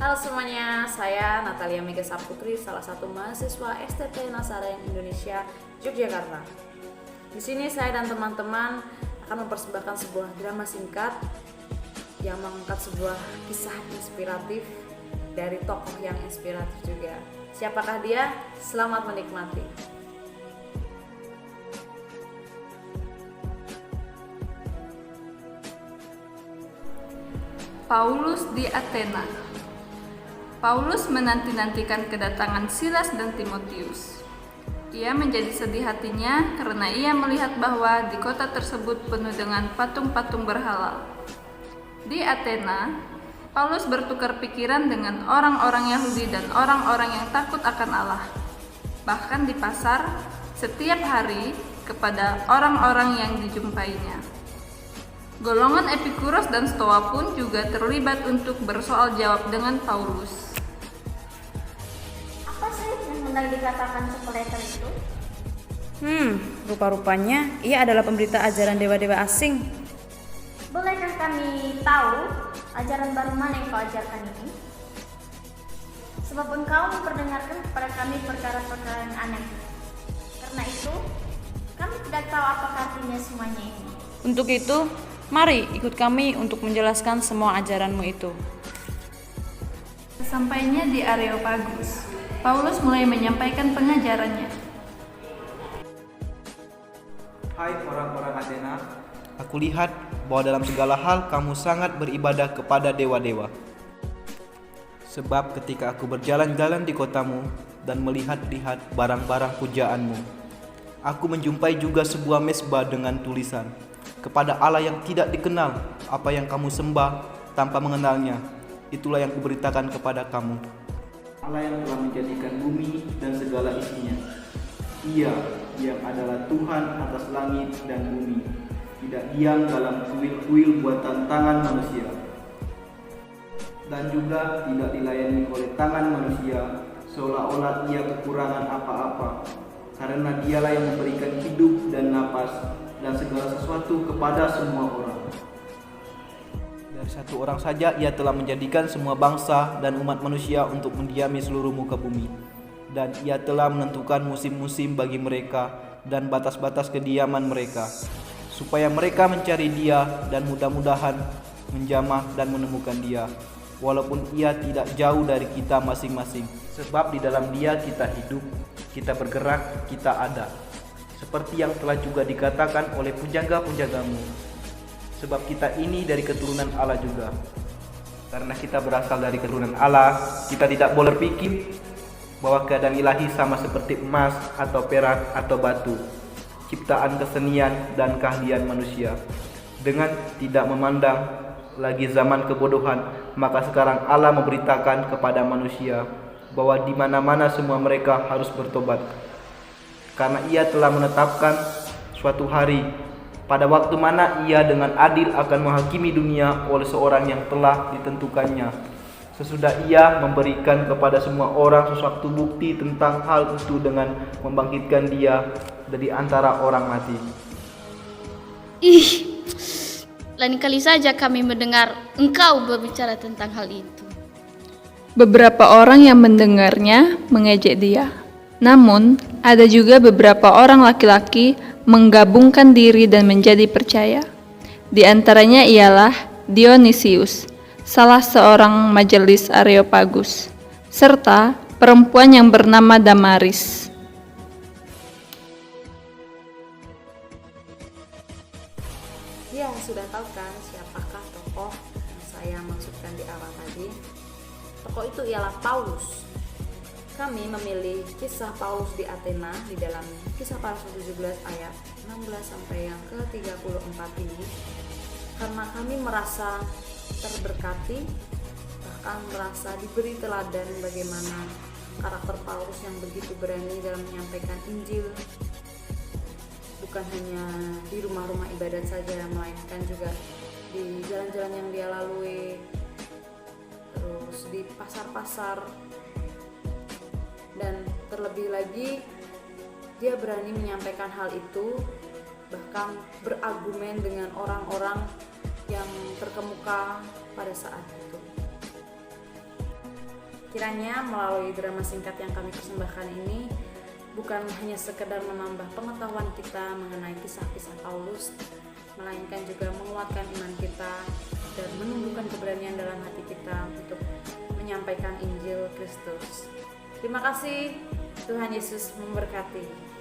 Halo semuanya, saya Natalia Mega Saputri, salah satu mahasiswa STT Nazarene Indonesia, Yogyakarta. Di sini saya dan teman-teman akan mempersembahkan sebuah drama singkat yang mengangkat sebuah kisah inspiratif dari tokoh yang inspiratif juga. Siapakah dia? Selamat menikmati. Paulus di Athena. Paulus menanti-nantikan kedatangan Silas dan Timotius. Ia menjadi sedih hatinya karena ia melihat bahwa di kota tersebut penuh dengan patung-patung berhala. Di Athena, Paulus bertukar pikiran dengan orang-orang Yahudi dan orang-orang yang takut akan Allah. Bahkan di pasar, setiap hari kepada orang-orang yang dijumpainya. Golongan Epikuros dan Stoa pun juga terlibat untuk bersoal jawab dengan Paulus. Apa sih yang hendak dikatakan sepeleter itu? Rupa-rupanya ia adalah pemberita ajaran dewa-dewa asing. Bolehkah kami tahu ajaran baru mana yang kau ajarkan ini? Sebab engkau memperdengarkan kepada kami perkara-perkara yang aneh. Karena itu, kami tidak tahu apakah artinya semuanya ini. Untuk itu, mari ikut kami untuk menjelaskan semua ajaranmu itu. Sesampainya di Areopagus, Paulus mulai menyampaikan pengajarannya. Hai orang-orang Athena, aku lihat bahwa dalam segala hal kamu sangat beribadah kepada dewa-dewa. Sebab ketika aku berjalan-jalan di kotamu dan melihat-lihat barang-barang pujaanmu, aku menjumpai juga sebuah mezbah dengan tulisan, "Kepada Allah yang tidak dikenal, apa yang kamu sembah tanpa mengenalnya, itulah yang kuberitakan kepada kamu. Allah yang telah menjadikan bumi dan segala isinya. Ia yang adalah Tuhan atas langit dan bumi, tidak diam dalam kuil-kuil buatan tangan manusia, dan juga tidak dilayani oleh tangan manusia seolah-olah ia kekurangan apa-apa, karena dialah yang memberikan hidup dan napas dan segala sesuatu kepada semua orang. Dari satu orang saja ia telah menjadikan semua bangsa dan umat manusia untuk mendiami seluruh muka bumi. Dan ia telah menentukan musim-musim bagi mereka dan batas-batas kediaman mereka, supaya mereka mencari Dia dan mudah-mudahan menjamah dan menemukan Dia, walaupun Ia tidak jauh dari kita masing-masing. Sebab di dalam Dia kita hidup, kita bergerak, kita ada. Seperti yang telah juga dikatakan oleh pujangga-pujanggamu, sebab kita ini dari keturunan Allah juga. Karena kita berasal dari keturunan Allah, kita tidak boleh berpikir bahwa keadaan ilahi sama seperti emas atau perak atau batu, ciptaan kesenian dan keahlian manusia. Dengan tidak memandang lagi zaman kebodohan, maka sekarang Allah memberitakan kepada manusia bahwa di mana-mana semua mereka harus bertobat. Karena Ia telah menetapkan suatu hari pada waktu mana Ia dengan adil akan menghakimi dunia oleh seorang yang telah ditentukannya, sesudah Ia memberikan kepada semua orang sesuatu bukti tentang hal itu dengan membangkitkan Dia dari antara orang mati. Lain kali saja kami mendengar engkau berbicara tentang hal itu. Beberapa orang yang mendengarnya mengejek dia. Namun, ada juga beberapa orang laki-laki menggabungkan diri dan menjadi percaya. Di antaranya ialah Dionysius, salah seorang majelis Areopagus, serta perempuan yang bernama Damaris. Ya, sudah tahu kan siapakah tokoh yang saya maksudkan di awal tadi? Tokoh itu ialah Paulus. Kami memilih kisah Paulus di Athena di dalam Kisah Para Rasul 17 ayat 16 sampai yang ke-34 ini karena kami merasa terberkati, bahkan merasa diberi teladan bagaimana karakter Paulus yang begitu berani dalam menyampaikan Injil, bukan hanya di rumah-rumah ibadat saja, melainkan juga di jalan-jalan yang dia lalui, terus di pasar-pasar, dan terlebih lagi dia berani menyampaikan hal itu, bahkan berargumen dengan orang-orang yang terkemuka pada saat itu. Kiranya melalui drama singkat yang kami persembahkan ini bukan hanya sekedar menambah pengetahuan kita mengenai kisah-kisah Paulus, melainkan juga menguatkan iman kita dan menumbuhkan keberanian dalam hati kita untuk menyampaikan Injil Kristus. Terima kasih, Tuhan Yesus memberkati.